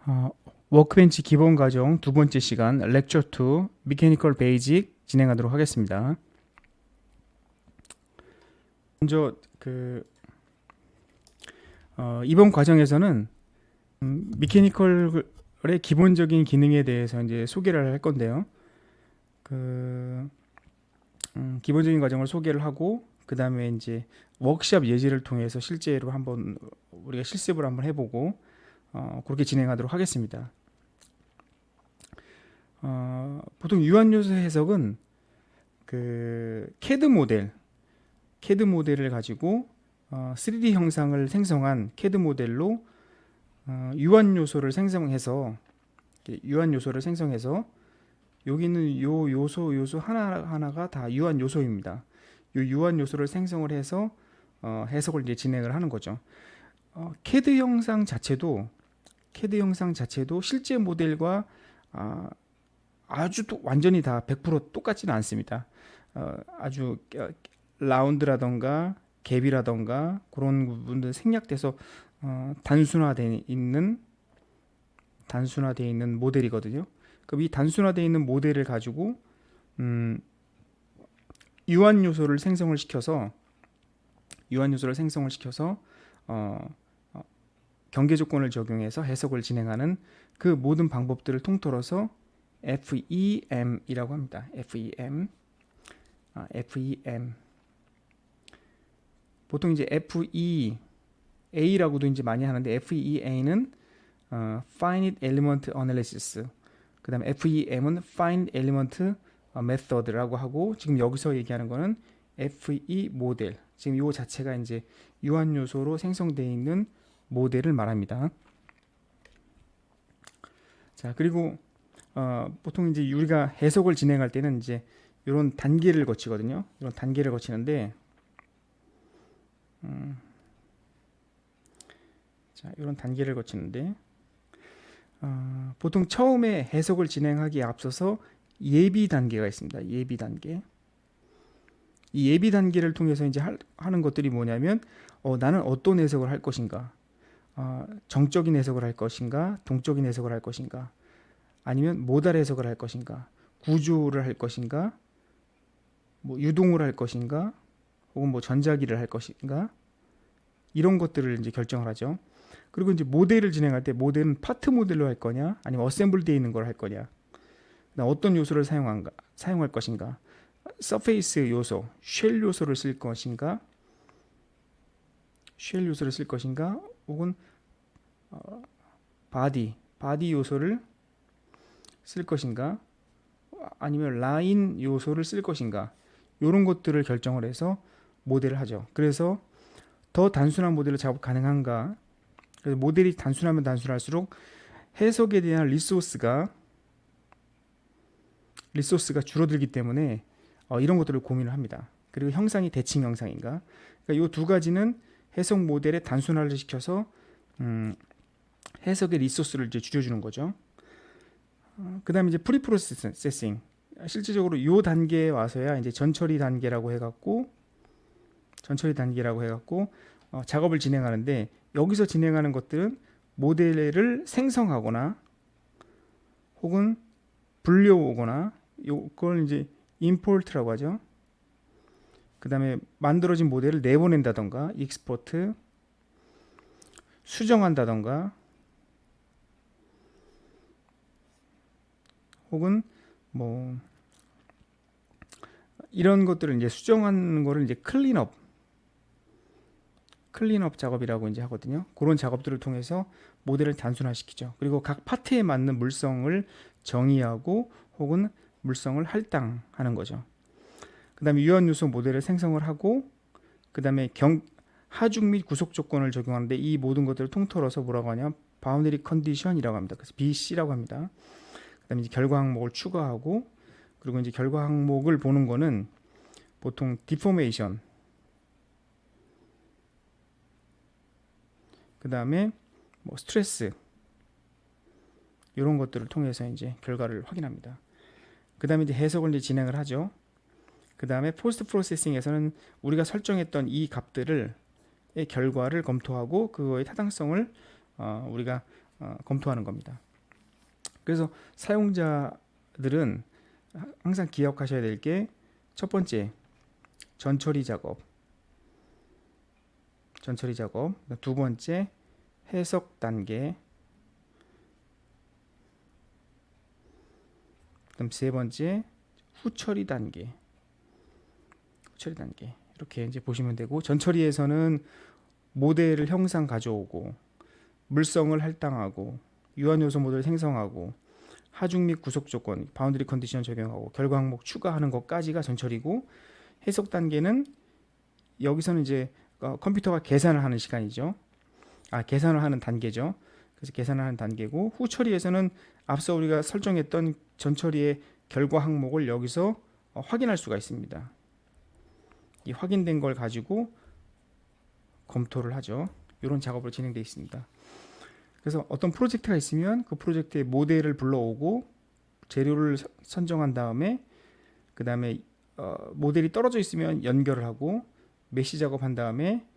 어, 워크벤치 기본 과정 두 번째 시간 렉처 2 미케니컬 베이직 진행하도록 하겠습니다. 먼저 이번 과정에서는 미케니컬의 기본적인 기능에 대해서 이제 소개를 할 건데요. 기본적인 과정을 소개를 하고 그 다음에 이제 워크샵 예시를 통해서 실제로 한번 우리가 실습을 한번 해보고 그렇게 진행하도록 하겠습니다. 보통 유한요소 해석은 캐드 모델을 가지고 3D 형상을 생성한 캐드 모델로 유한 요소를 생성해서 여기 있는 요 요소 하나하나가 다 유한 요소입니다. 요 유한 요소를 생성을 해서 해석을 이제 진행을 하는 거죠. 캐드 형상 자체도 실제 모델과 아, 아주 완전히 다 100% 똑같지는 않습니다. 아주 라운드라던가 갭이라던가 그런 부분들 생략돼서 단순화되어 있는 모델이거든요. 그럼 이 단순화되어 있는 모델을 가지고 음, 유한 요소를 생성을 시켜서 어, 어, 경계 조건을 적용해서 해석을 진행하는 그 모든 방법들을 통틀어서 FEM이라고 합니다. FEM. 보통 이제 FEA라고도 이제 많이 하는데 FEA는 Finite Element Analysis. 그다음에 FEM은 Finite Element Method라고 하고 지금 여기서 얘기하는 거는 FE 모델. 지금 이 자체가 이제 유한 요소로 생성되어 있는 모델을 말합니다. 자, 그리고 보통 이제 우리가 해석을 진행할 때는 이제 이런 단계를 거치거든요. 이런 단계를 거치는데, 이런 단계를 거치는데, 보통 처음에 해석을 진행하기에 앞서서 예비 단계가 있습니다. 예비 단계. 이 예비 단계를 통해서 이제 하는 것들이 뭐냐면, 나는 어떤 해석을 할 것인가, 정적인 해석을 할 것인가, 동적인 해석을 할 것인가, 아니면 모달 해석을 할 것인가, 구조를 할 것인가, 뭐 유동을 할 것인가, 혹은 뭐 전자기를 할 것인가, 이런 것들을 이제 결정을 하죠. 그리고 이제 모델을 진행할 때 모델은 파트 모델로 할 거냐, 아니면 어셈블 되어 있는 걸 할 거냐, 어떤 요소를 사용할 것인가, 서페이스 요소, 쉘 요소를 쓸 것인가, 혹은 바디 요소를 쓸 것인가, 아니면 라인 요소를 쓸 것인가, 이런 것들을 결정을 해서 모델을 하죠. 그래서 더 단순한 모델을 작업 가능한가, 그래서 모델이 단순하면 단순할수록 해석에 대한 리소스가 줄어들기 때문에 이런 것들을 고민을 합니다. 그리고 형상이 대칭 형상인가, 그러니까 이 두 가지는 해석 모델의 단순화를 시켜서 해석의 리소스를 이제 줄여주는 거죠. 그 다음에 이제 프리프로세싱, 실질적으로 이 단계에 와서야 이제 전처리 단계라고 해갖고 작업을 진행하는데, 여기서 진행하는 것들은 모델을 생성하거나 혹은 불려오거나, 이걸 이제 임포트라고 하죠. 그 다음에 만들어진 모델을 내보낸다던가, 익스포트, 수정한다던가, 혹은 뭐 이런 것들을 이제 수정하는 거를 이제 클린업 작업이라고 이제 하거든요. 그런 작업들을 통해서 모델을 단순화시키죠. 그리고 각 파트에 맞는 물성을 정의하고 혹은 물성을 할당하는 거죠. 그 다음에 유한 요소 모델을 생성을 하고, 그 다음에 하중 및 구속 조건을 적용하는데, 이 모든 것들을 통틀어서 뭐라고 하냐, 바운더리 컨디션이라고 합니다. 그래서 BC라고 합니다. 그 다음에 이제 결과 항목을 추가하고, 그리고 이제 결과 항목을 보는 거는 보통 디포메이션, 그 다음에 뭐 스트레스, 이런 것들을 통해서 이제 결과를 확인합니다. 그 다음에 이제 해석을 이제 진행을 하죠. 그 다음에 포스트 프로세싱에서는 우리가 설정했던 이 값들을 의 결과를 검토하고 그거의 타당성을 우리가 검토하는 겁니다. 그래서 사용자들은 항상 기억하셔야 될 게 첫 번째 전처리 작업, 두 번째 해석 단계, 그다음 세 번째 후처리 단계. 이렇게 이제 보시면 되고, 전처리에서는 모델을 형상 가져오고 물성을 할당하고 유한 요소 모델 생성하고 하중 및 구속 조건, 바운드리 컨디션 적용하고 결과 항목 추가하는 것까지가 전처리고, 해석 단계는 여기서는 이제 컴퓨터가 계산을 하는 시간이죠. 계산을 하는 단계죠. 그래서 계산을 하는 단계고, 후처리에서는 앞서 우리가 설정했던 전처리의 결과 항목을 여기서 확인할 수가 있습니다. 이 확인된 걸 가지고 검토를 하죠. 이런 작업으로 진행되어 있습니다. 그래서 어떤 프로젝트가 있으면 그 프로젝트의 모델을 불러오고 재료를 선정한 다음에, 그 다음에 모델이 떨어져 있으면 연결을 하고 메시 작업한 다음에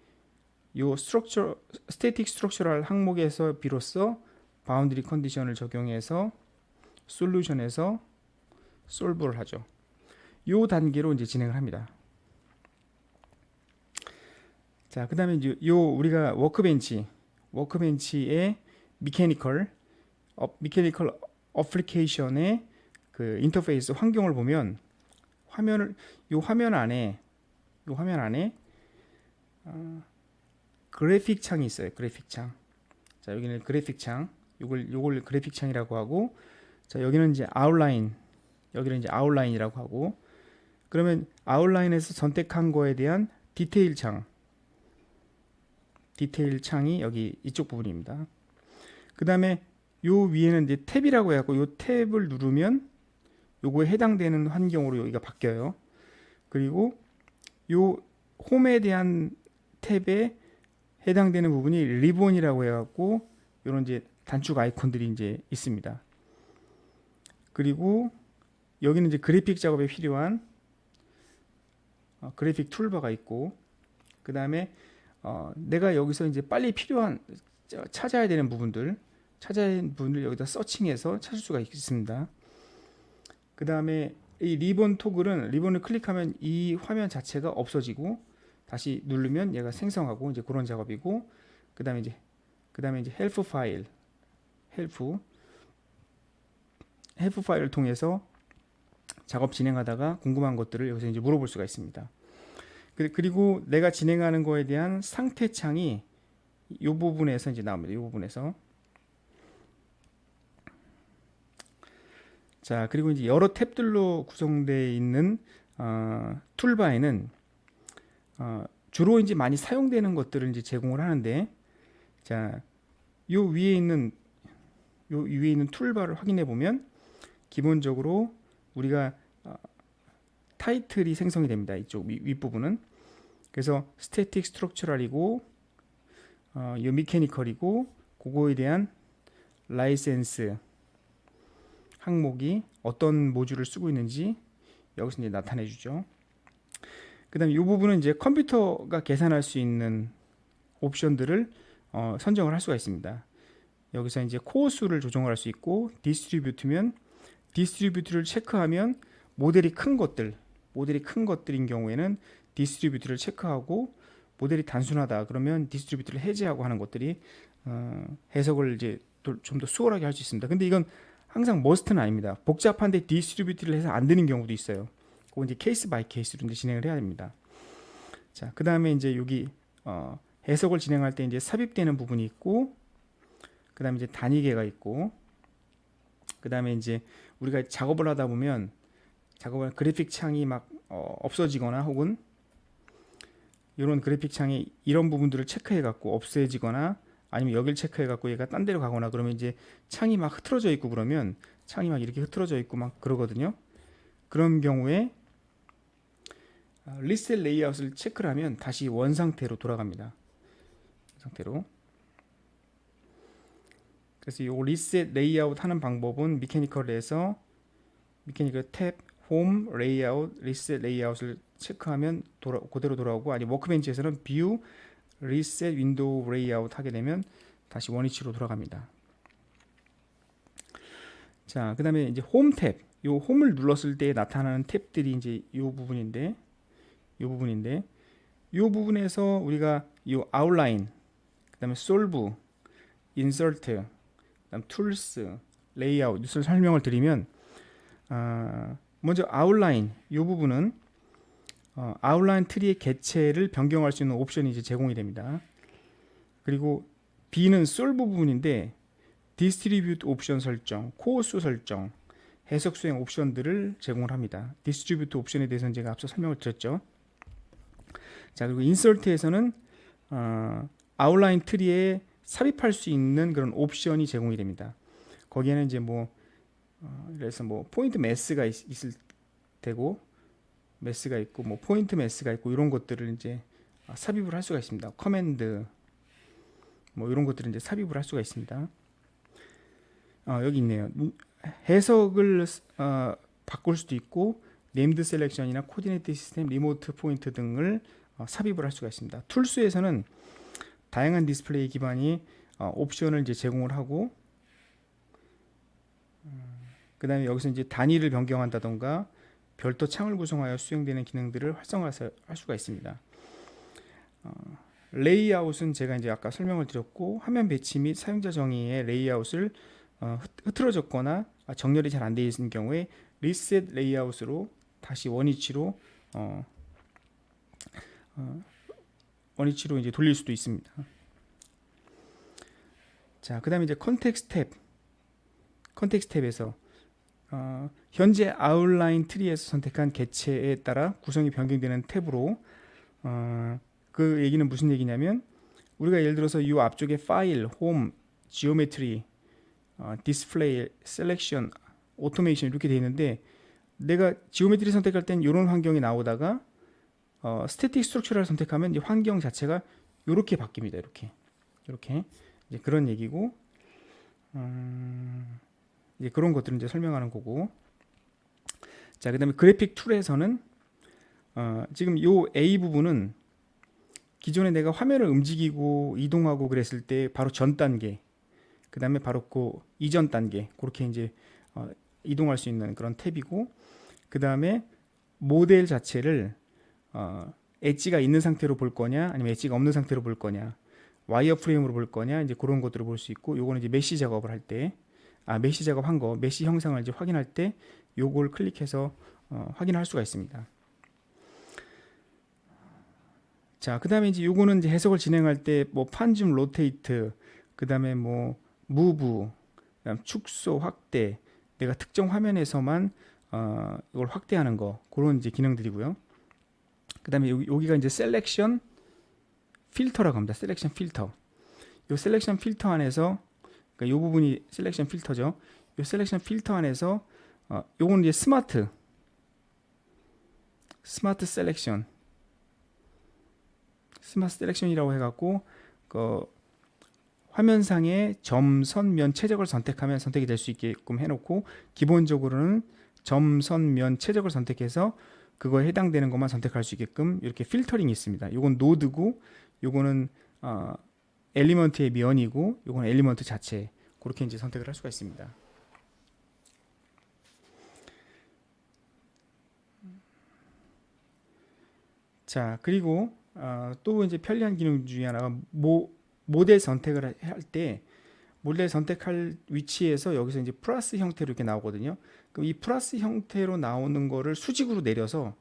요 스태틱 스트럭처럴 항목에서 비로소 바운드리 컨디션을 적용해서 솔루션에서 솔브를 하죠. 요 단계로 이제 진행을 합니다. 자, 그 다음에 이제 우리가 워크벤치의 미케니컬 어플리케이션의 그 인터페이스 환경을 보면 화면 안에 그래픽 창이 있어요. 그래픽 창. 자, 여기는 그래픽 창. 요걸 그래픽 창이라고 하고, 자, 여기는 이제 아웃라인이라고 하고, 그러면 아웃라인에서 선택한 거에 대한 디테일 창이 여기 이쪽 부분입니다. 그 다음에 요 위에는 이제 탭이라고 해갖고, 요 탭을 누르면 요거에 해당되는 환경으로 여기가 바뀌어요. 그리고 요 홈에 대한 탭에 해당되는 부분이 리본이라고 해갖고, 요런 이제 단축 아이콘들이 이제 있습니다. 그리고 여기는 이제 그래픽 작업에 필요한 그래픽 툴바가 있고, 그 다음에 내가 여기서 이제 빨리 필요한 찾아야 되는 부분들 여기다 서칭해서 찾을 수가 있습니다. 그 다음에 이 리본을 클릭하면 이 화면 자체가 없어지고 다시 누르면 얘가 생성하고 이제 그런 작업이고, 그 다음에 이제 헬프 파일을 통해서 작업 진행하다가 궁금한 것들을 여기서 이제 물어볼 수가 있습니다. 그리고 내가 진행하는 거에 대한 상태 창이 이 부분에서 이제 나옵니다. 이 부분에서. 자, 그리고 이제 여러 탭들로 구성되어 있는 툴바에는 주로 이제 많이 사용되는 것들을 이제 제공을 하는데, 자, 요 위에 있는 툴바를 확인해 보면 기본적으로 우리가 타이틀이 생성이 됩니다. 이쪽 윗부분은. 그래서 스태틱 스트럭처럴이고 요 미케니컬이고, 그거에 대한 라이센스 항목이 어떤 모듈을 쓰고 있는지 여기서 이제 나타내 주죠. 그 다음에 이 부분은 이제 컴퓨터가 계산할 수 있는 옵션들을 선정을 할 수가 있습니다. 여기서 이제 코어 수를 조정할 수 있고, 디스트리뷰트면 디스트리뷰트를 체크하면 모델이 큰 것들인 경우에는 디스트리뷰트를 체크하고, 모델이 단순하다 그러면 디스트리뷰트를 해제하고 하는 것들이 해석을 이제 좀 더 수월하게 할 수 있습니다. 근데 이건 항상 머스트는 아닙니다. 복잡한데 디스트리뷰트를 해서 안 되는 경우도 있어요. 그건 이제 케이스 바이 케이스로 이제 진행을 해야 됩니다. 자, 그 다음에 이제 여기 해석을 진행할 때 이제 삽입되는 부분이 있고, 그 다음에 이제 단위계가 있고, 그 다음에 이제 우리가 작업을 하다 보면 그래픽 창이 막 없어지거나, 혹은 이런 그래픽 창에 이런 부분들을 체크해 갖고 없애지거나, 아니면 여길 체크해 갖고 얘가 딴 데로 가거나, 그러면 이제 창이 막 흐트러져 있고, 그러면 창이 막 이렇게 흐트러져 있고 막 그러거든요. 그런 경우에 리셋 레이아웃을 체크를 하면 다시 원 상태로 돌아갑니다. 그래서 이 리셋 레이아웃 하는 방법은 미케니컬에서 미케니컬 탭 홈 레이아웃 리셋 레이아웃을 체크하면 그대로 돌아오고, 아니 워크벤치에서는 뷰 리셋 윈도우 레이아웃 하게 되면 다시 원위치로 돌아갑니다. 자, 그다음에 이제 홈 탭. 요 홈을 눌렀을 때 나타나는 탭들이 이제 요 부분인데 요 부분에서 우리가 요 아웃라인, 그다음에 솔브, 인서트, 그다음 툴스, 레이아웃 을 설명을 드리면 먼저 아웃라인 요 부분은 아웃라인 트리의 개체를 변경할 수 있는 옵션이 이제 제공이 됩니다. 그리고 B는 솔브 부분인데 디스트리뷰트 옵션 설정, 코어수 설정, 해석 수행 옵션들을 제공을 합니다. 디스트리뷰트 옵션에 대해서는 제가 앞서 설명을 드렸죠. 자, 그리고 인서트에서는 아웃라인 트리에 삽입할 수 있는 그런 옵션이 제공이 됩니다. 거기에는 이제 그래서 포인트 매스가 있을 테고, 매스가 있고 포인트 매스가 있고 이런 것들을 이제 삽입을 할 수가 있습니다. 커맨드 이런 것들을 이제 삽입을 할 수가 있습니다. 여기 있네요. 해석을 바꿀 수도 있고 네임드 셀렉션이나 코디네이트 시스템, 리모트 포인트 등을 삽입을 할 수가 있습니다. 툴스에서는 다양한 디스플레이 기반이 옵션을 이제 제공을 하고, 그 다음에 여기서 이제 단위를 변경한다던가 별도 창을 구성하여 수행되는 기능들을 활성화할 수가 있습니다. 레이아웃은 제가 이제 아까 설명을 드렸고, 화면 배치 및 사용자 정의의 레이아웃을 흐트러졌거나 정렬이 잘 안 되어 있는 경우에 리셋 레이아웃으로 다시 원위치로 이제 돌릴 수도 있습니다. 자, 그다음에 이제 컨텍스트 탭에서 현재 아웃라인 트리에서 선택한 개체에 따라 구성이 변경되는 탭으로, 그 얘기는 무슨 얘기냐면, 우리가 예를 들어서 이 앞쪽에 파일, 홈, 지오메트리, 디스플레이, 셀렉션, 오토메이션 이렇게 되어 있는데, 내가 지오메트리 선택할 땐 이런 환경이 나오다가 스태틱 스트럭처를 선택하면 이 환경 자체가 이렇게 바뀝니다. 이렇게 이제 그런 얘기고, 이제 그런 것들을 이제 설명하는 거고. 자, 그다음에 그래픽 툴에서는 지금 요 A 부분은 기존에 내가 화면을 움직이고 이동하고 그랬을 때 바로 전 단계, 그 다음에 바로 그 이전 단계, 그렇게 이제 이동할 수 있는 그런 탭이고, 그 다음에 모델 자체를 엣지가 있는 상태로 볼 거냐, 아니면 엣지가 없는 상태로 볼 거냐, 와이어 프레임으로 볼 거냐, 이제 그런 것들을 볼 수 있고, 요거는 이제 메시 작업을 할 때, 메시 작업한 거, 메시 형상을 이제 확인할 때 요걸 클릭해서 확인할 수가 있습니다. 자, 그 다음에 이제 요거는 이제 해석을 진행할 때 판줌, 로테이트, 그 다음에 무브, 그다음 축소, 확대, 내가 특정 화면에서만 이걸 확대하는 거, 그런 이제 기능들이고요. 그 다음에 여기가 이제 셀렉션 필터라고 합니다. 셀렉션 필터. 요 셀렉션 필터 안에서, 그러니까 요 부분이 셀렉션 필터죠. 요 셀렉션 필터 안에서 요건 이제 스마트 셀렉션이라고 해갖고 그 화면상의 점, 선, 면, 최적을 선택하면 선택이 될 수 있게끔 해놓고, 기본적으로는 점, 선, 면, 최적을 선택해서 그거에 해당되는 것만 선택할 수 있게끔 이렇게 필터링이 있습니다. 요건 노드고, 요거는 엘리먼트의 면이고, 요건 엘리먼트 자체, 그렇게 이제 선택을 할 수가 있습니다. 자, 그리고 또 이제 편리한 기능 중에 하나가 모델 선택을 할 때, 모델 선택할 위치에서 여기서 이제 플러스 형태로 이렇게 나오거든요. 그럼 이 플러스 형태로 나오는 거를 수직으로 내려서에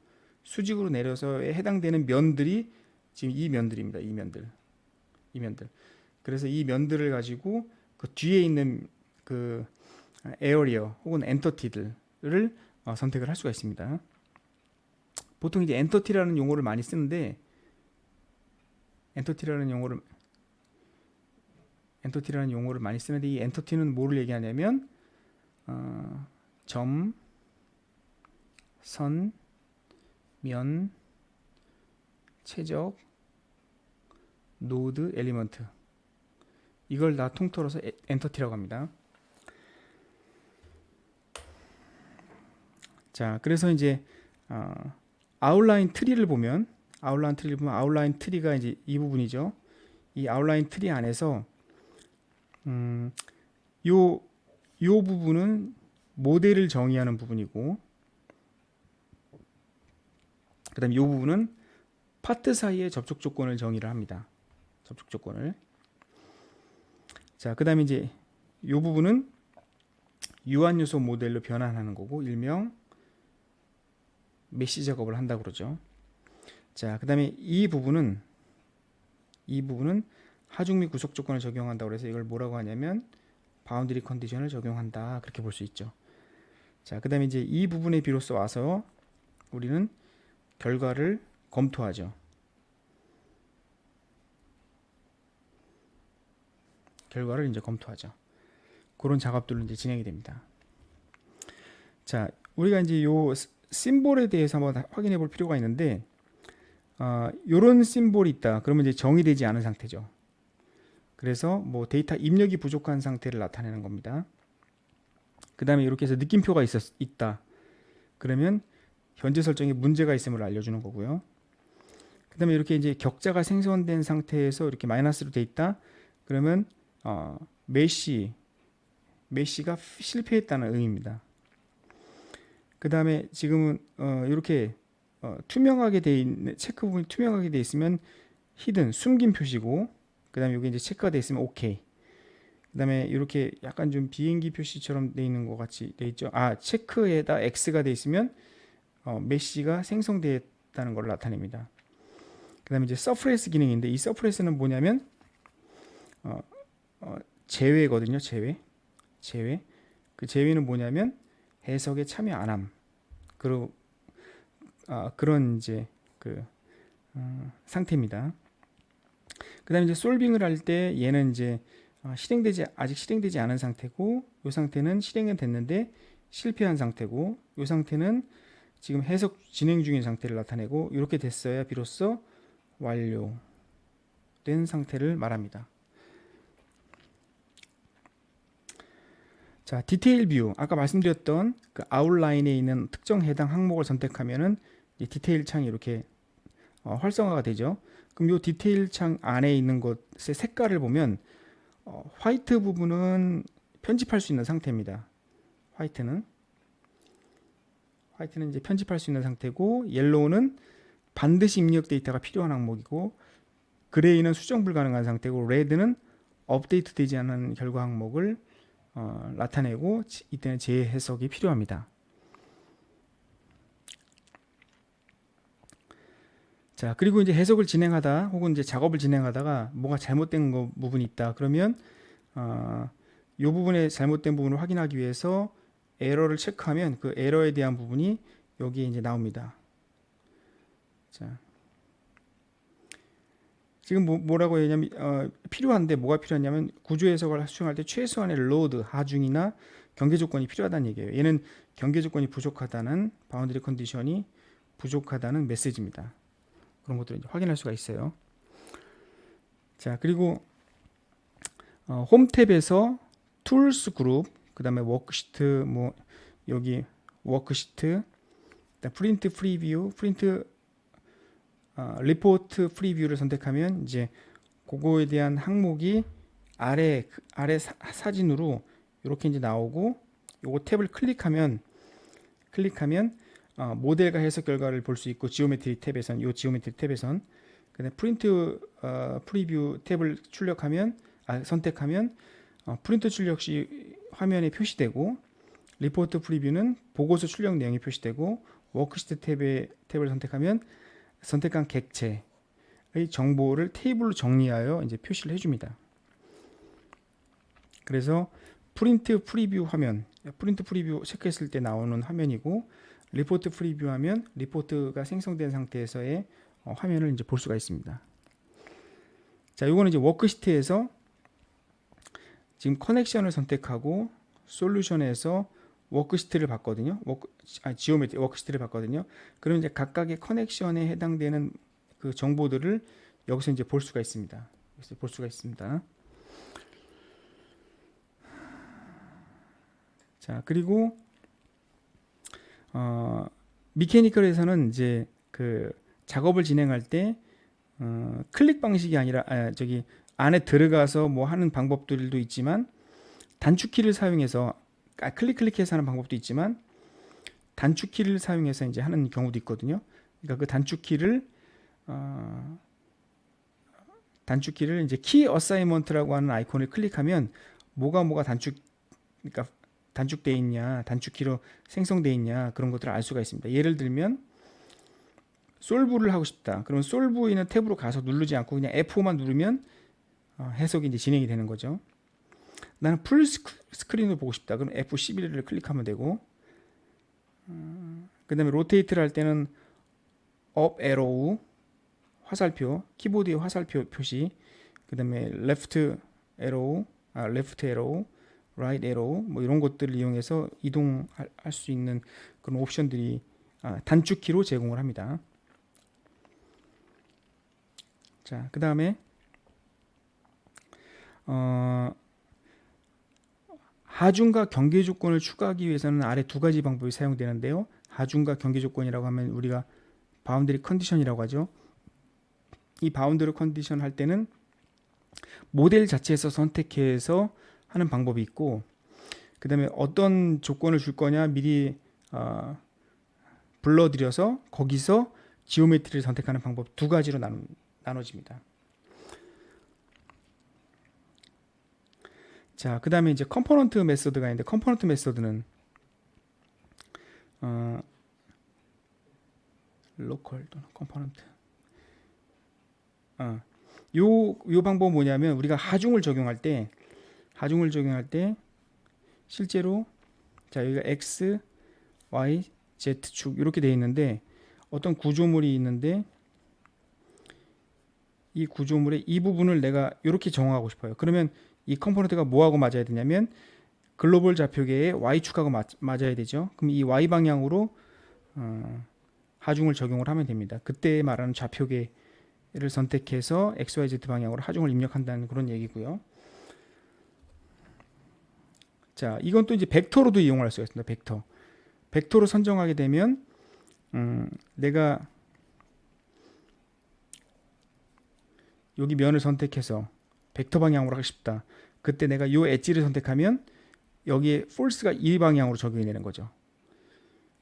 해당되는 면들이 지금 이 면들입니다. 이 면들. 그래서 이 면들을 가지고 그 뒤에 있는 그 에어리어 혹은 엔터티들을 선택을 할 수가 있습니다. 보통 이제 엔터티라는 용어를 많이 쓰는데, 엔터티라는 용어를 많이 쓰는데, 이 엔터티는 뭐를 얘기하냐면 점, 선, 면, 최적, 노드, 엘리먼트, 이걸 다 통틀어서 엔터티라고 합니다. 자, 그래서 이제 아웃라인 트리를 보면 아웃라인 트리가 이제 이 부분이죠. 이 아웃라인 트리 안에서 요 부분은 모델을 정의하는 부분이고, 그 다음에 이 부분은 파트 사이의 접촉 조건을 정의를 합니다. 접촉 조건을. 자, 그 다음에 이제 이 부분은 유한 요소 모델로 변환하는 거고, 일명 메쉬 작업을 한다고 그러죠. 자, 그 다음에 이 부분은 하중 및 구속 조건을 적용한다고 해서 이걸 뭐라고 하냐면 바운드리 컨디션을 적용한다, 그렇게 볼 수 있죠. 자, 그 다음에 이제 이 부분에 비로소 와서 우리는 결과를 검토하죠. 결과를 이제 검토하죠. 그런 작업들로 이제 진행이 됩니다. 자, 우리가 이제 요 심볼에 대해서 한번 확인해 볼 필요가 있는데, 요런 심볼이 있다. 그러면 이제 정의되지 않은 상태죠. 그래서 뭐 데이터 입력이 부족한 상태를 나타내는 겁니다. 그 다음에 이렇게 해서 느낌표가 있다. 그러면 현재 설정에 문제가 있음을 알려주는 거고요. 그 다음에 이렇게 이제 격자가 생성된 상태에서 이렇게 마이너스로 돼 있다. 그러면 메쉬가 실패했다는 의미입니다. 그 다음에 지금은 이렇게 투명하게 돼 있는 체크 부분이 투명하게 돼 있으면 히든 숨긴 표시고, 그 다음에 여기 이제 체크가 돼 있으면 오케이. 그 다음에 이렇게 약간 좀 비행기 표시처럼 돼 있는 것 같이 돼 있죠. 체크에다 X가 돼 있으면 메쉬가 생성됐다는 걸 나타냅니다. 그 다음에 이제 서프레스 기능인데, 이 서프레스는 뭐냐면 제외거든요. 제외. 그 제외는 뭐냐면 해석에 참여 안함. 그런 이제 상태입니다. 그 다음에 이제 솔빙을 할 때 얘는 이제 아직 실행되지 않은 상태고, 이 상태는 실행은 됐는데 실패한 상태고, 이 상태는 지금 해석 진행 중인 상태를 나타내고, 이렇게 됐어야 비로소 완료된 상태를 말합니다. 자, 디테일 뷰. 아까 말씀드렸던 그 아웃라인에 있는 특정 해당 항목을 선택하면은 이 디테일 창이 이렇게 활성화가 되죠. 그럼 이 디테일 창 안에 있는 것의 색깔을 보면 화이트 부분은 편집할 수 있는 상태입니다. 화이트는 이제 편집할 수 있는 상태고, 옐로우는 반드시 입력 데이터가 필요한 항목이고, 그레이는 수정 불가능한 상태고, 레드는 업데이트 되지 않은 결과 항목을 나타내고, 이때는 재해석이 필요합니다. 자, 그리고 이제 해석을 진행하다 혹은 이제 작업을 진행하다가 뭐가 잘못된 부분이 있다. 그러면 이 부분에 잘못된 부분을 확인하기 위해서 에러를 체크하면 그 에러에 대한 부분이 여기에 이제 나옵니다. 자, 지금 뭐라고 했냐면 필요한데 뭐가 필요하냐면 구조 해석을 수행할 때 최소한의 로드, 하중이나 경계 조건이 필요하다는 얘기예요. 얘는 경계 조건이 부족하다는 바운드리 컨디션이 부족하다는 메시지입니다. 그런 것들을 이제 확인할 수가 있어요. 자, 그리고 홈 탭에서 툴스 그룹, 그 다음에 워크시트, 뭐 여기 워크시트, 프린트 프리뷰, 리포트 프리뷰를 선택하면 이제 그거에 대한 항목이 아래 사진으로 이렇게 이제 나오고, 요거 탭을 클릭하면 모델과 해석 결과를 볼 수 있고, 지오메트리 탭에선 그다음에 프린트 프리뷰 탭을 선택하면 프린트 출력 시 화면에 표시되고, 리포트 프리뷰는 보고서 출력 내용이 표시되고, 워크시트 탭을 선택하면 선택한 객체의 정보를 테이블로 정리하여 이제 표시를 해줍니다. 그래서 프린트 프리뷰 체크했을 때 나오는 화면이고, 리포트 프리뷰하면 리포트가 생성된 상태에서의 화면을 이제 볼 수가 있습니다. 자, 이거는 이제 워크시트에서 지금 커넥션을 선택하고 솔루션에서 워크시트를 봤거든요. 지오메트리 워크시트를 봤거든요. 그럼 이제 각각의 커넥션에 해당되는 그 정보들을 여기서 이제 볼 수가 있습니다. 자, 그리고 미케니컬에서는 이제 그 작업을 진행할 때 클릭 방식이 아니라 안에 들어가서 뭐 하는 방법들도 있지만, 단축키를 사용해서 클릭해서 하는 방법도 있지만 단축키를 사용해서 이제 하는 경우도 있거든요. 그러니까 그 단축키를 이제 키 어사이먼트라고 하는 아이콘을 클릭하면 뭐가 그러니까 단축돼 있냐, 단축키로 생성돼 있냐 그런 것들을 알 수가 있습니다. 예를 들면 솔브를 하고 싶다. 그러면 솔브 있는 탭으로 가서 누르지 않고 그냥 F5만 누르면 해석이 이제 진행이 되는 거죠. 나는 풀 스크린으로 보고 싶다. 그럼 F11을 클릭하면 되고, 그 다음에 로테이트를 할 때는 업 에로우 화살표, 키보드의 화살표 표시, 그 다음에 레프트 에로우, 라이트 에로우 뭐 이런 것들을 이용해서 이동할 수 있는 그런 옵션들이 단축키로 제공을 합니다. 자, 그 다음에 하중과 경계 조건을 추가하기 위해서는 아래 두 가지 방법이 사용되는데요. 하중과 경계 조건이라고 하면 우리가 바운더리 컨디션이라고 하죠. 이 바운더리 컨디션 할 때는 모델 자체에서 선택해서 하는 방법이 있고, 그 다음에 어떤 조건을 줄 거냐 미리 불러들여서 거기서 지오메트리를 선택하는 방법 두 가지로 나눠집니다. 자, 그 다음에 이제 컴포넌트 메서드가 있는데, 컴포넌트 메서드는 로컬 또는 컴포넌트 요 방법은 뭐냐면 우리가 하중을 적용할 때 실제로 자, 여기가 X, Y, Z축 이렇게 되어 있는데 어떤 구조물이 있는데 이 구조물의 이 부분을 내가 이렇게 정하고 싶어요. 그러면 이 컴포넌트가 뭐하고 맞아야 되냐면 글로벌 좌표계의 Y축하고 맞아야 되죠. 그럼 이 Y 방향으로 하중을 적용을 하면 됩니다. 그때 말하는 좌표계를 선택해서 XYZ 방향으로 하중을 입력한다는 그런 얘기고요. 자, 이건 또 이제 벡터로도 이용할 수가 있습니다. 벡터로 선정하게 되면 내가 여기 면을 선택해서 벡터 방향으로 하고 싶다. 그때 내가 요 엣지를 선택하면 여기에 force가 이 방향으로 적용이 되는 거죠.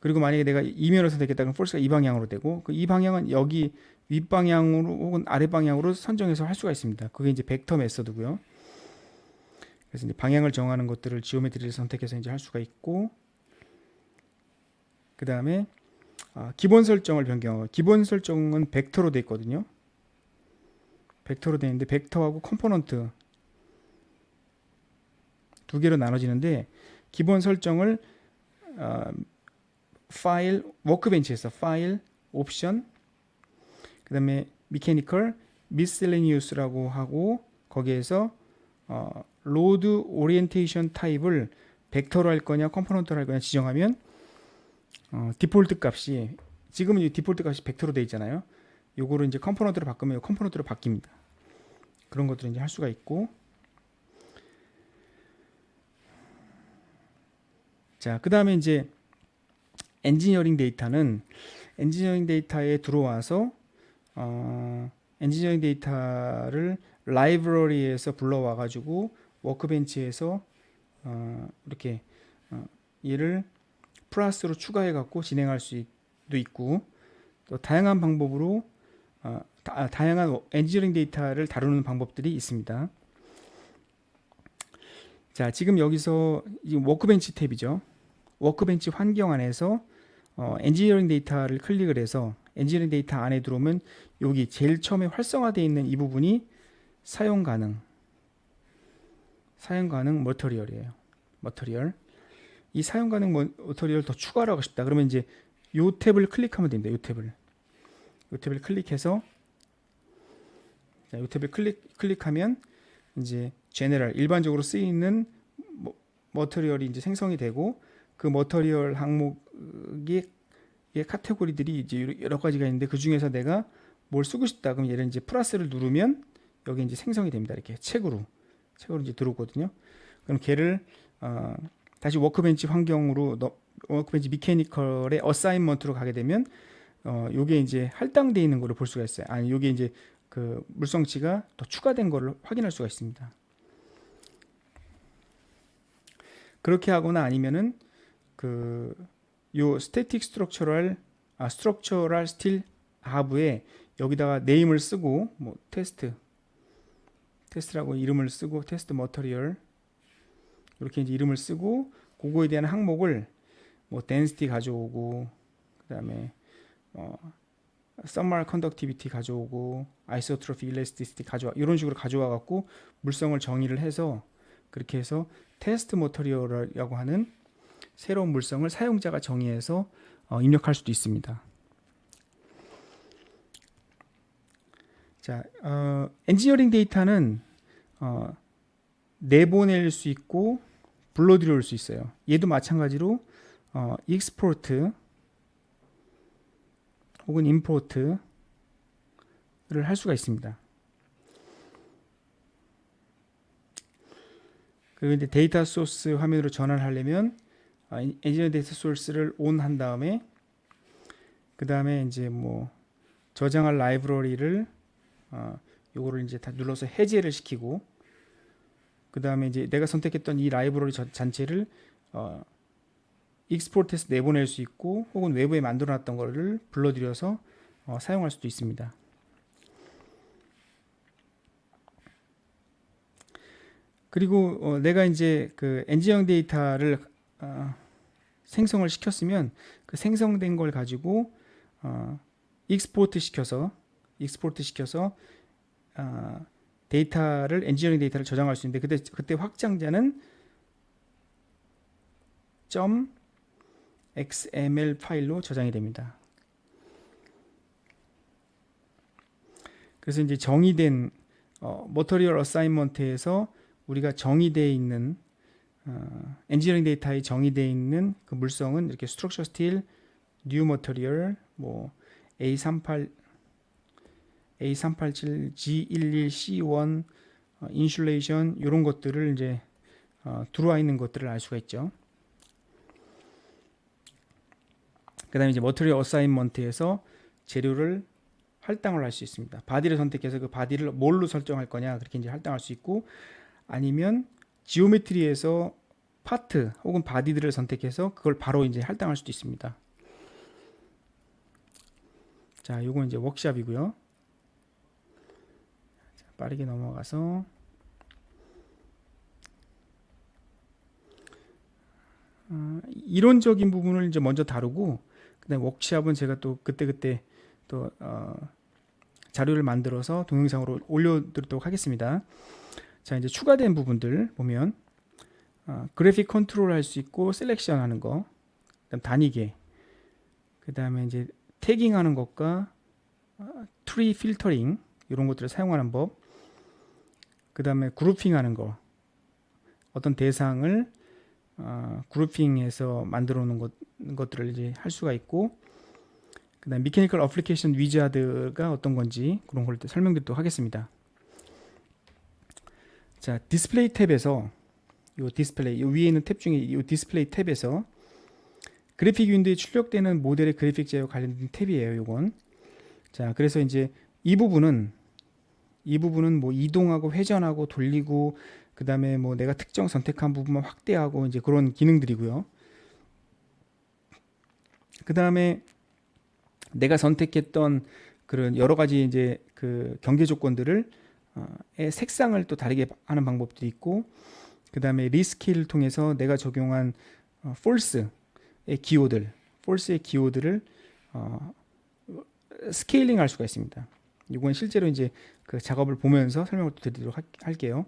그리고 만약에 내가 이 면을 선택했다 그러면 force가 이 방향으로 되고 그 이 방향은 여기 윗방향으로 혹은 아랫방향으로 선정해서 할 수가 있습니다. 그게 이제 벡터 메서드고요. 그래서 이제 방향을 정하는 것들을 지오메트리를 선택해서 이제 할 수가 있고, 그 다음에 기본 설정을 변경하고, 기본 설정은 벡터로 되어 있거든요. 벡터로 되어 있는데 벡터하고 컴포넌트 두 개로 나눠지는데, 기본 설정을 파일 워크벤치에서 파일 옵션 그 다음에 미케니컬 미셀레니우스라고 하고 거기에서 로드 오리엔테이션 타입을 벡터로 할 거냐 컴포넌트로 할 거냐 지정하면 디폴트 값이 지금은 이 디폴트 값이 벡터로 되어 있잖아요. 요거를 이제 컴포넌트로 바꾸면 컴포넌트로 바뀝니다. 그런 것들을 이제 할 수가 있고, 자, 그 다음에 이제 엔지니어링 데이터에 들어와서 엔지니어링 데이터를 라이브러리에서 불러와 가지고 워크벤치에서 이렇게 얘를 플러스로 추가해 갖고 진행할 수도 있고, 또 다양한 방법으로 다양한 엔지니어링 데이터를 다루는 방법들이 있습니다. 자, 지금 여기서 이 워크벤치 탭이죠. 워크벤치 환경 안에서 엔지니어링 데이터를 클릭을 해서 엔지니어링 데이터 안에 들어오면 여기 제일 처음에 활성화되어 있는 이 부분이 사용 가능 머터리얼이에요. 이 사용 가능 머터리얼 더 추가를 하고 싶다. 그러면 이제 요 탭을 클릭하면 됩니다. 요 탭을 클릭해서, 자, 요 탭을 클릭하면 이제 제너럴 일반적으로 쓰이는 머터리얼이 이제 생성이 되고, 그 머터리얼 항목의 카테고리들이 이제 여러 가지가 있는데 그 중에서 내가 뭘 쓰고 싶다. 그럼 얘를 이제 플러스를 누르면 여기 이제 생성이 됩니다. 이렇게 책으로 이제 들어오거든요. 그럼 걔를 다시 워크벤치 환경으로 워크벤치 미케니컬의 어사인먼트로 가게 되면 요게 이제 할당되어 있는 거를 볼 수가 있어요. 아니, 요게 이제 그 물성치가 더 추가된 거를 확인할 수가 있습니다. 그렇게 하거나 아니면은 요 스태틱 스트럭처럴 스틸 하브에 여기다가 네임을 쓰고 뭐 테스트라고 이름을 쓰고 테스트 머터리얼 이렇게 이제 이름을 쓰고 그거에 대한 항목을 뭐 density 가져오고 그다음에 thermal conductivity 가져오고 isotropic elasticity 가져와 이런 식으로 가져와 갖고 물성을 정의를 해서 그렇게 해서 테스트 머터리얼이라고 하는 새로운 물성을 사용자가 정의해서 입력할 수도 있습니다. 자, 엔지니어링 데이터는 내보낼 수 있고 불러들여올 수 있어요. 얘도 마찬가지로 익스포트 혹은 임포트를 할 수가 있습니다. 그리고 이제 데이터 소스 화면으로 전환을 하려면 엔지니어 데이터 소스를 온 한 다음에 그 다음에 이제 뭐 저장할 라이브러리를 요거를 이제 다 눌러서 해제를 시키고 그 다음에 이제 내가 선택했던 이 라이브러리 전체를 익스포트해서 내보낼 수 있고 혹은 외부에 만들어놨던 거를 불러들여서 사용할 수도 있습니다. 그리고 내가 이제 그 엔지니어링 데이터를 생성을 시켰으면 그 생성된 걸 가지고 익스포트 시켜서 데이터를 엔지니어링 데이터를 저장할 수 있는데 그때 확장자는 .xml 파일로 저장이 됩니다. 그래서 이제 정의된 머터리얼 어사인먼트에서 우리가 정의되어 있는 엔지니어링 데이터에 정의되어 있는 그 물성은 이렇게 스트럭처 스틸, 뉴 머터리얼, 뭐 A387, G11, C1, 인슐레이션 이런 것들을 이제 들어와 있는 것들을 알 수가 있죠. 그다음에 이제 머터리얼 어사인먼트에서 재료를 할당을 할 수 있습니다. 바디를 선택해서 그 바디를 뭘로 설정할 거냐 그렇게 이제 할당할 수 있고 아니면 지오메트리에서 파트 혹은 바디들을 선택해서 그걸 바로 이제 할당할 수도 있습니다. 자, 요건 이제 워크샵이고요. 자, 빠르게 넘어가서 이론적인 부분을 이제 먼저 다루고 그다음에 워크샵은 제가 또 그때 또 자료를 만들어서 동영상으로 올려드리도록 하겠습니다. 자, 이제 추가된 부분들 보면 그래픽 컨트롤 할 수 있고 셀렉션 하는 거, 그다음 단위계, 그다음에 이제 태깅 하는 것과 트리 필터링 이런 것들을 사용하는 법, 그다음에 그룹핑 하는 거, 어떤 대상을 그룹핑해서 만들어 놓은 것들을 이제 할 수가 있고, 그다음 미케니컬 어플리케이션 위자드가 어떤 건지 그런 걸 설명드리도록 하겠습니다. 자, 디스플레이 탭에서 요 디스플레이 요 위에 있는 탭 중에 요 디스플레이 탭에서 그래픽 윈도에 출력되는 모델의 그래픽 제어와 관련된 탭이에요. 요건. 자, 그래서 이제 이 부분은 뭐 이동하고 회전하고 돌리고 그다음에 뭐 내가 특정 선택한 부분만 확대하고 이제 그런 기능들이고요. 그다음에 내가 선택했던 그런 여러 가지 이제 그 경계 조건들을 색상을 또 다르게 하는 방법도 있고, 그 다음에 리스키를 통해서 내가 적용한 false의 기호들을 스케일링 할 수가 있습니다. 이건 실제로 이제 그 작업을 보면서 설명을 드리도록 할게요.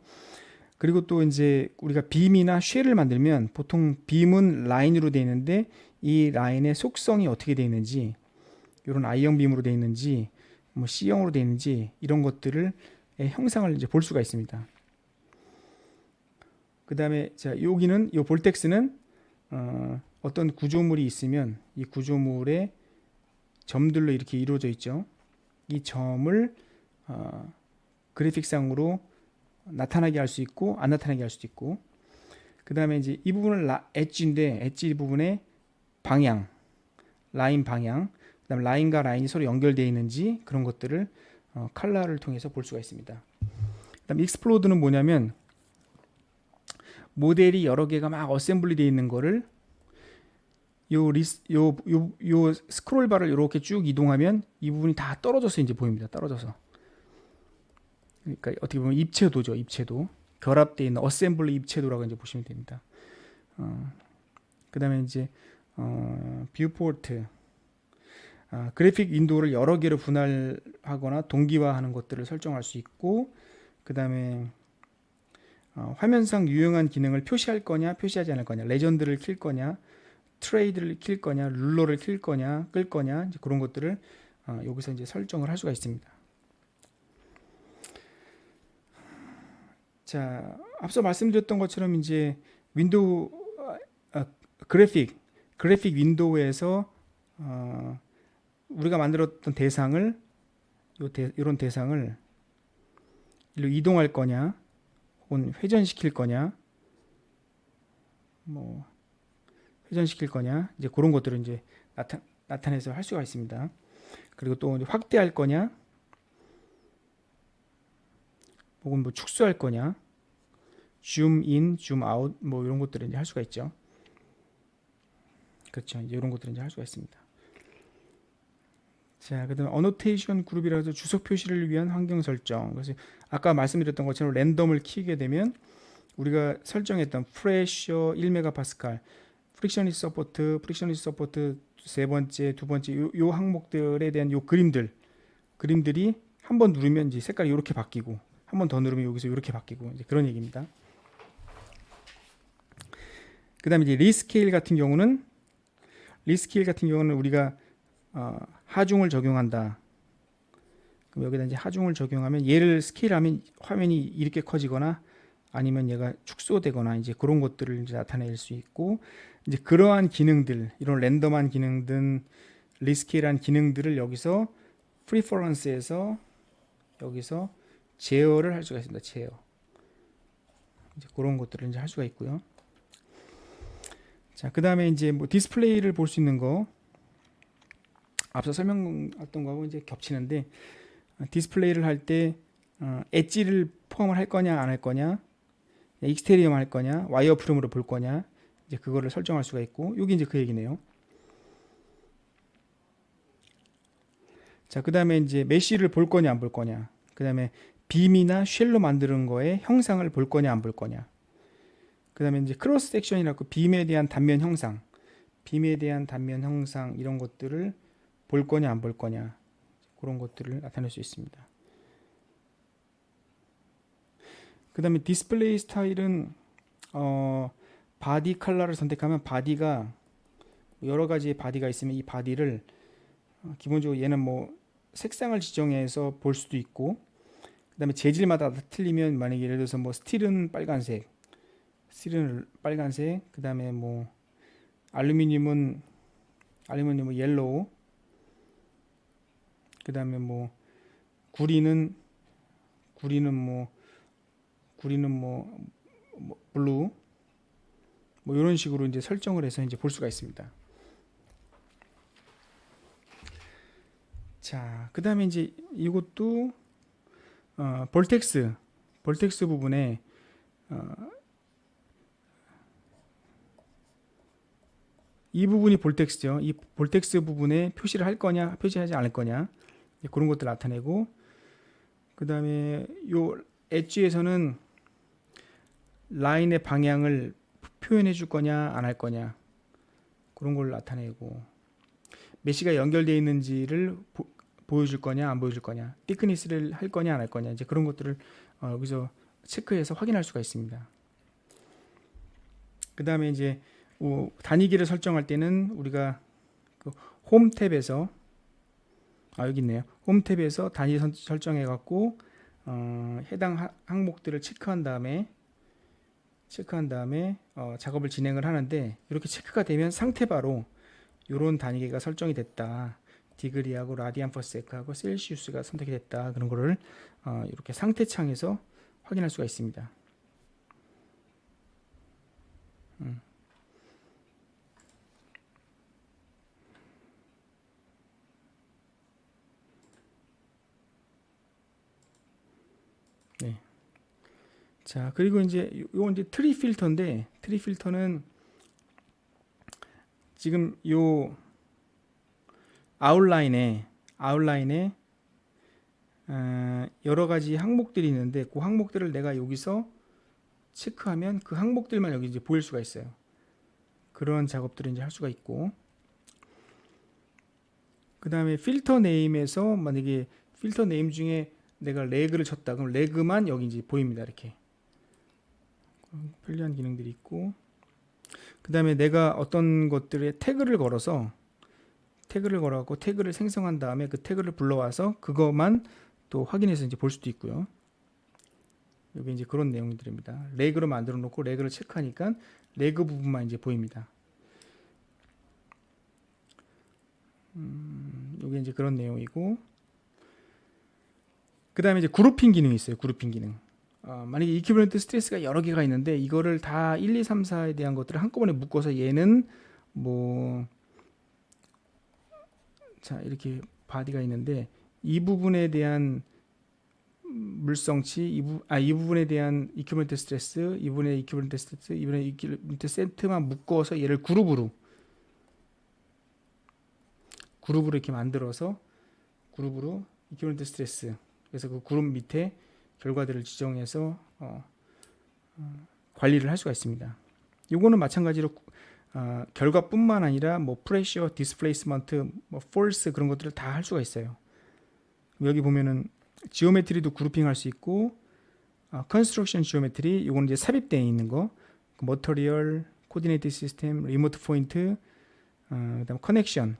그리고 또 이제 우리가 빔이나 쉘을 만들면 보통 빔은 라인으로 되어 있는데 이 라인의 속성이 어떻게 되어 있는지, 이런 I형 빔으로 되어 있는지, 뭐 C형으로 되어 있는지 이런 것들을 형상을 이제 볼 수가 있습니다. 그 다음에 자, 여기는 이 볼텍스는 어떤 구조물이 있으면 이 구조물의 점들로 이렇게 이루어져 있죠. 이 점을 그래픽상으로 나타나게 할 수 있고 안 나타나게 할 수도 있고, 그 다음에 이제 이 부분은 엣지인데 엣지 부분의 방향, 라인 방향, 그 다음 라인과 라인이 서로 연결되어 있는지 그런 것들을 컬러를 통해서 볼 수가 있습니다. 그 다음 익스플로드는 뭐냐면 모델이 여러 개가 막 어셈블리 되어 있는 거를 요 스크롤 바를 이렇게 쭉 이동하면 이 부분이 다 떨어져서 이제 보입니다. 떨어져서. 그러니까 어떻게 보면 입체도죠. 입체도. 결합되어 있는 어셈블리 입체도라고 이제 보시면 됩니다. 그다음에 이제 뷰포트. 그래픽 윈도우를 여러 개로 분할하거나 동기화하는 것들을 설정할 수 있고, 그다음에 화면상 유용한 기능을 표시할 거냐, 표시하지 않을 거냐, 레전드를 킬 거냐, 트레이드를 킬 거냐, 룰러를 킬 거냐, 끌 거냐, 이제 그런 것들을 여기서 이제 설정을 할 수가 있습니다. 자, 앞서 말씀드렸던 것처럼 이제 윈도우 그래픽 윈도우에서 우리가 만들었던 대상을 이런 대상을 일로 이동할 거냐, 혹은 회전시킬 거냐, 뭐 회전시킬 거냐, 이제 그런 것들을 이제 나타내서 할 수가 있습니다. 그리고 또 이제 확대할 거냐, 혹은 뭐 축소할 거냐, 줌인, 줌아웃, 뭐 이런 것들을 이제 할 수가 있죠. 그렇죠. 이제 이런 것들을 이제 할 수가 있습니다. 자, 그다음 어노테이션 그룹이라서 주석 표시를 위한 환경 설정. 그래서 아까 말씀드렸던 것처럼 랜덤을 키게 되면 우리가 설정했던 프레셔 1메가파스칼, 프릭셔니스 서포트 세 번째, 두 번째 요 항목들에 대한 요 그림들이 한 번 누르면 이제 색깔이 이렇게 바뀌고, 한 번 더 누르면 여기서 이렇게 바뀌고, 이제 그런 얘기입니다. 그다음에 이제 리스케일 같은 경우는 우리가 하중을 적용한다. 그럼 여기다 이제 하중을 적용하면 얘를 스케일하면 화면이 이렇게 커지거나 아니면 얘가 축소되거나 이제 그런 것들을 이제 나타낼 수 있고, 이제 그러한 기능들, 이런 랜덤한 기능들, 리스케일한 기능들을 여기서 프리퍼런스에서 여기서 제어를 할 수가 있습니다. 제어. 이제 그런 것들을 이제 할 수가 있고요. 자, 그다음에 이제 뭐 디스플레이를 볼 수 있는 거, 앞서 설명했던 거하고 이제 겹치는데, 디스플레이를 할 때 엣지를 포함을 할 거냐 안 할 거냐, 익스테리엄 할 거냐, 와이어 프레임으로 볼 거냐, 이제 그거를 설정할 수가 있고, 여기 이제 그 얘기네요. 자, 그다음에 이제 메쉬를 볼 거냐 안 볼 거냐, 그다음에 빔이나 쉘로 만드는 거에 형상을 볼 거냐 안 볼 거냐, 그다음에 이제 크로스 섹션이라고 빔에 대한 단면 형상 이런 것들을 볼 거냐 안 볼 거냐, 그런 것들을 나타낼 수 있습니다. 그 다음에 디스플레이 스타일은 바디 컬러를 선택하면 바디가 여러 가지의 바디가 있으면 이 바디를 기본적으로 얘는 뭐 색상을 지정해서 볼 수도 있고, 그 다음에 재질마다 틀리면 만약에 예를 들어서 뭐 스틸은 빨간색, 그 다음에 뭐 알루미늄은 옐로우, 그 다음에 뭐 구리는 블루, 뭐 이런 식으로 이제 설정을 해서 이제 볼 수가 있습니다. 자, 그 다음에 이제 이것도 볼텍스 부분에 이 부분이 볼텍스죠. 이 볼텍스 부분에 표시를 할 거냐, 표시하지 않을 거냐, 그런 것들 나타내고, 그 다음에 요 엣지에서는 라인의 방향을 표현해 줄 거냐, 안 할 거냐, 그런 걸 나타내고, 메시가 연결되어 있는지를 보여줄 거냐, 안 보여줄 거냐, 티크니스를 할 거냐, 안 할 거냐, 이제 그런 것들을 여기서 체크해서 확인할 수가 있습니다. 그 다음에 이제 단위기를 설정할 때는 우리가 그 홈 탭에서 여기 있네요. 홈 탭에서 단위 설정해 갖고 해당 항목들을 체크한 다음에 작업을 진행을 하는데, 이렇게 체크가 되면 상태바로 이런 단위계가 설정이 됐다, 디그리하고 라디안 퍼 세크하고 셀시우스가 선택이 됐다, 그런 거를 이렇게 상태 창에서 확인할 수가 있습니다. 네. 자, 그리고 이제 요건 이제 트리 필터인데, 트리 필터는 지금 요 아웃라인에 여러 가지 항목들이 있는데 그 항목들을 내가 여기서 체크하면 그 항목들만 여기 이제 보일 수가 있어요. 그런 작업들을 이제 할 수가 있고, 그 다음에 필터 네임에서 만약에 필터 네임 중에 내가 레그를 쳤다 그럼 레그만 여기 이제 보입니다. 이렇게 편리한 기능들이 있고, 그 다음에 내가 어떤 것들에 태그를 걸어갖고 태그를 생성한 다음에 그 태그를 불러와서 그것만 또 확인해서 이제 볼 수도 있고요. 여기 이제 그런 내용들입니다. 레그로 만들어 놓고 레그를 체크하니까 레그 부분만 이제 보입니다. 여기 이제 그런 내용이고, 그 다음에 이제 그룹핑 기능이 있어요. 그룹핑 기능. 만약에 이퀴벌런트 스트레스가 여러 개가 있는데 이거를 다 1, 2, 3, 4에 대한 것들을 한꺼번에 묶어서 얘는 자, 이렇게 바디가 있는데 이 부분에 대한 물성치, 이 부분에 대한 이퀴벌런트 스트레스, 이 부분의 이퀴벌런트 스트레스, 이 부분의 이퀴벌런트 세트만 묶어서 얘를 그룹으로 이렇게 만들어서 그룹으로 이퀴벌런트 스트레스, 그래서 그 그룹 밑에 결과들을 지정해서 관리를 할 수가 있습니다. 요거는 마찬가지로 결과뿐만 아니라 뭐 프레셔, 디스플레이스먼트, 뭐 폴스 그런 것들을 다 할 수가 있어요. 여기 보면은 지오메트리도 그룹핑 할 수 있고, 컨스트럭션 지오메트리 요거는 이제 삽입되어 있는 거, 머터리얼, 코디네이트 시스템, 리모트 포인트, 그다음에 커넥션,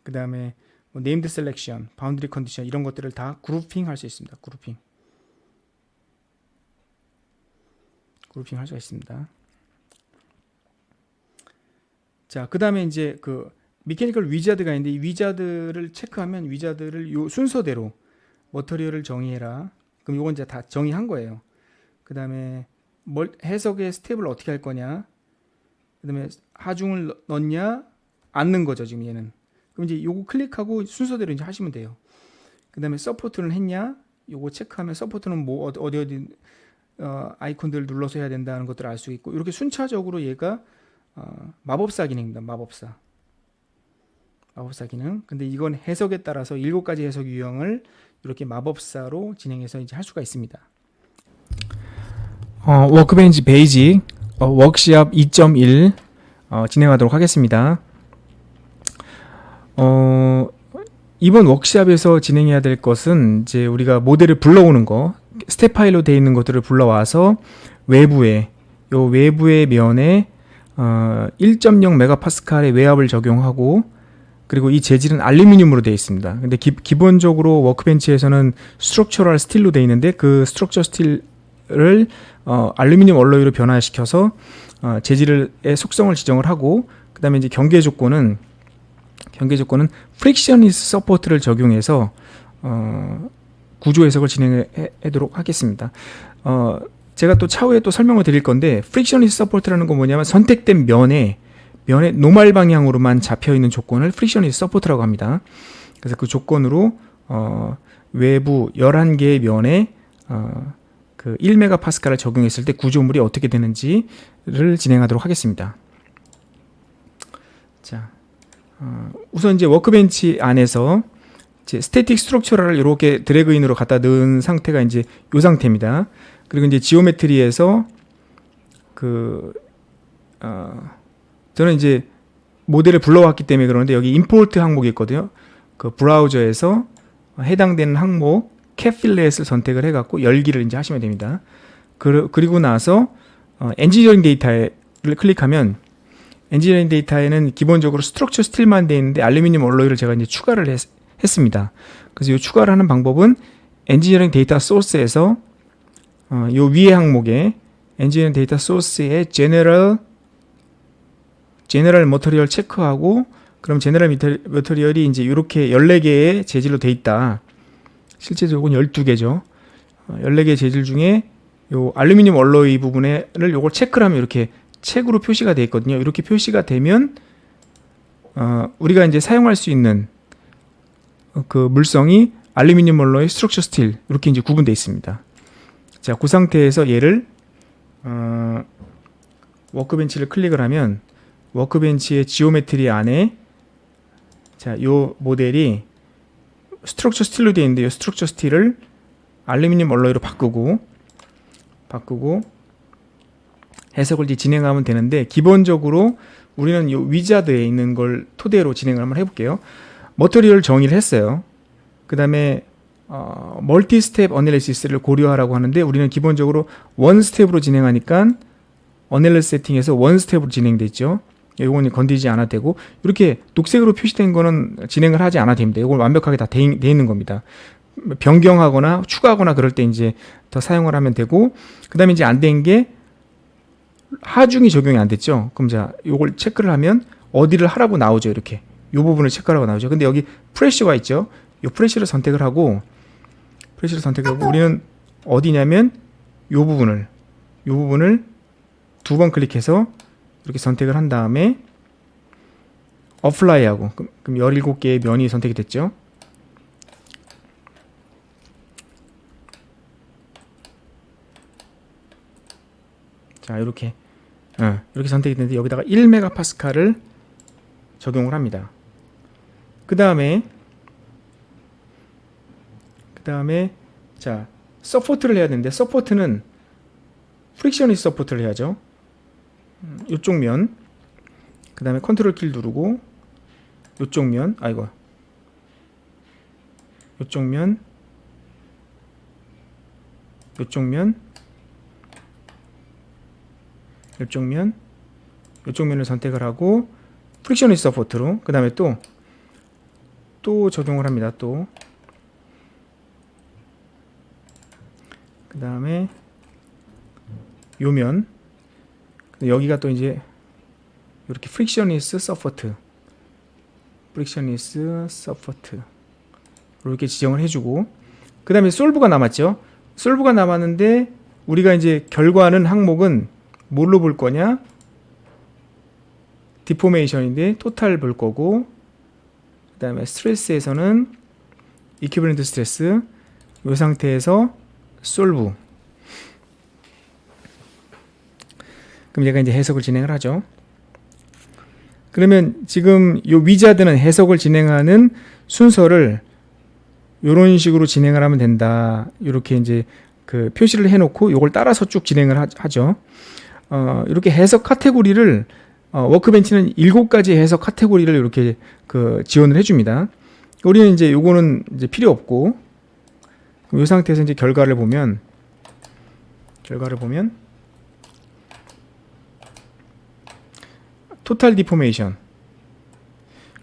그다음에 뭐 네임드 셀렉션, 바운드리 컨디션 이런 것들을 다 그룹핑 할 수 있습니다. 그룹핑 할 수가 있습니다. 자, 그다음에 이제 그 미케니컬 위자드가 있는데 이 위자드를 체크하면 위자드를 요 순서대로 머터리얼을 정의해라. 그럼 요건 이제 다 정의한 거예요. 그다음에 해석의 스텝을 어떻게 할 거냐. 그다음에 하중을 넣냐 안 넣은 거죠, 지금 얘는. 그럼 이제 요거 클릭하고 순서대로 이제 하시면 돼요. 그다음에 서포트는 했냐? 요거 체크하면 서포트는 뭐 어디 아이콘들 눌러서 해야 된다는 것들을 알 수 있고, 이렇게 순차적으로 얘가 마법사 기능입니다. 마법사 기능. 근데 이건 해석에 따라서 7가지 해석 유형을 이렇게 마법사로 진행해서 이제 할 수가 있습니다. 워크벤치 베이직 워크샵 2.1 진행하도록 하겠습니다. 이번 워크샵에서 진행해야 될 것은 이제 우리가 모델을 불러오는 거, 스텝 파일로 되어 있는 것들을 불러와서 외부의 면에 1.0 메가파스칼의 외압을 적용하고, 그리고 이 재질은 알루미늄으로 되어 있습니다. 근데 기본적으로 워크벤치에서는 스트럭처럴 스틸로 되어 있는데 그 스트럭처 스틸을 알루미늄 얼로이로 변화시켜서 재질의 속성을 지정을 하고, 그 다음에 이제 경계 조건은 프릭셔니스 서포트를 적용해서 구조 해석을 진행하도록 하겠습니다. 제가 또 차후에 또 설명을 드릴 건데, 프릭셔니스 서포트라는 건 뭐냐면 선택된 면에 노말 방향으로만 잡혀 있는 조건을 프릭셔니스 서포트라고 합니다. 그래서 그 조건으로 외부 11개의 면에 그 1메가파스칼을 적용했을 때 구조물이 어떻게 되는지를 진행하도록 하겠습니다. 자, 우선 이제 워크벤치 안에서 이제 스태틱 스트럭처를 이렇게 드래그인으로 갖다 넣은 상태가 이제 이 상태입니다. 그리고 이제 지오메트리에서 저는 이제 모델을 불러왔기 때문에 그러는데 여기 임포트 항목이 있거든요. 그 브라우저에서 해당되는 항목 캡필렛을 선택을 해갖고 열기를 이제 하시면 됩니다. 그리고 나서 엔지니어링 데이터를 클릭하면, 엔지니어링 데이터에는 기본적으로 스트럭처 스틸만 되어 있는데 알루미늄 얼로이를 제가 이제 추가를 했습니다. 그래서 이 추가를 하는 방법은 엔지니어링 데이터 소스에서 이 위에 항목에 엔지니어링 데이터 소스에 제너럴 머터리얼 체크하고, 그럼 제너럴 머터리얼이 이제 이렇게 14개의 재질로 되어 있다. 실제적으로는 12개죠. 14개의 재질 중에 요 알루미늄 얼로이 부분을 요걸 체크를 하면 이렇게 책으로 표시가 되어 있거든요. 이렇게 표시가 되면 우리가 이제 사용할 수 있는 그 물성이 알루미늄 얼로이, 스트럭처 스틸 이렇게 이제 구분되어 있습니다. 자, 그 상태에서 얘를 워크벤치를 클릭을 하면 워크벤치의 지오메트리 안에 자, 요 모델이 스트럭처 스틸로 되어 있는데 이 스트럭처 스틸을 알루미늄 얼로이로 바꾸고 해석을 이제 진행하면 되는데, 기본적으로 우리는 이 위자드에 있는 걸 토대로 진행을 한번 해볼게요. 머터리얼 정의를 했어요. 그 다음에 멀티 스텝 어널리시스를 고려하라고 하는데, 우리는 기본적으로 원 스텝으로 진행하니까 어널리시스 세팅에서 원 스텝으로 진행돼 있죠. 이건 건드리지 않아도 되고, 이렇게 녹색으로 표시된 거는 진행을 하지 않아도 됩니다. 이건 완벽하게 다 돼 있는 겁니다. 변경하거나 추가하거나 그럴 때 이제 더 사용을 하면 되고, 그 다음에 이제 안 된 게 하중이 적용이 안 됐죠. 그럼 자, 요걸 체크를 하면 어디를 하라고 나오죠. 이렇게 요 부분을 체크하라고 나오죠. 근데 여기 프레쉬가 있죠. 요 프레쉬를 선택을 하고 우리는 어디냐면 요 부분을 두 번 클릭해서 이렇게 선택을 한 다음에 어플라이 하고, 그럼 17개의 면이 선택이 됐죠. 자, 이렇게 선택이 됐는데 여기다가 1메가파스칼을 적용을 합니다. 그 다음에 자, 서포트를 해야 되는데, 서포트는 프릭셔니스 서포트를 해야죠. 이쪽 면, 그 다음에 컨트롤 키를 누르고 이쪽 면, 이쪽 면을 선택을 하고 프릭셔니스 서포트로, 그 다음에 또 적용을 합니다. 그 다음에 요면, 여기가 또 이제 이렇게 프릭셔니스 서포트 이렇게 지정을 해주고, 그 다음에 솔브가 남았죠. 솔브가 남았는데 우리가 이제 결과는 항목은 뭘로 볼 거냐? 디포메이션인데 토탈 볼 거고, 그 다음에 스트레스에서는 이퀴벌런트 스트레스, 이 상태에서 솔브. 그럼 얘가 이제 해석을 진행을 하죠. 그러면 지금 이 위자드는 해석을 진행하는 순서를 이런 식으로 진행을 하면 된다. 이렇게 이제 그 표시를 해놓고 이걸 따라서 쭉 진행을 하죠. 이렇게 해석 카테고리를 워크벤치는 7가지 해석 카테고리를 이렇게 그 지원을 해줍니다. 우리는 이제 요거는 이제 필요 없고, 이 상태에서 이제 결과를 보면 토탈 디포메이션,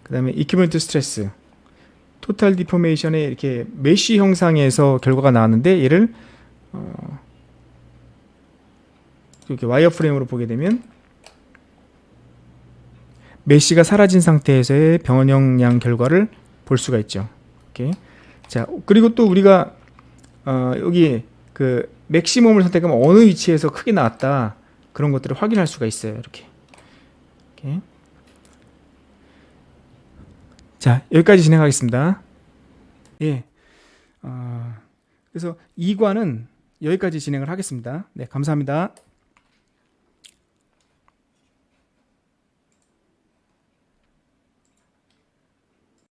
그 다음에 이퀴벌런트 스트레스, 토탈 디포메이션의 이렇게 메쉬 형상에서 결과가 나왔는데, 얘를 이렇게 와이어프레임으로 보게 되면 메쉬가 사라진 상태에서의 변형량 결과를 볼 수가 있죠. 오케이. 자, 그리고 또 우리가 여기 그 맥시멈을 선택하면 어느 위치에서 크게 나왔다, 그런 것들을 확인할 수가 있어요. 이렇게. 오케이. 자, 여기까지 진행하겠습니다. 예. 그래서 2과는 여기까지 진행을 하겠습니다. 네, 감사합니다.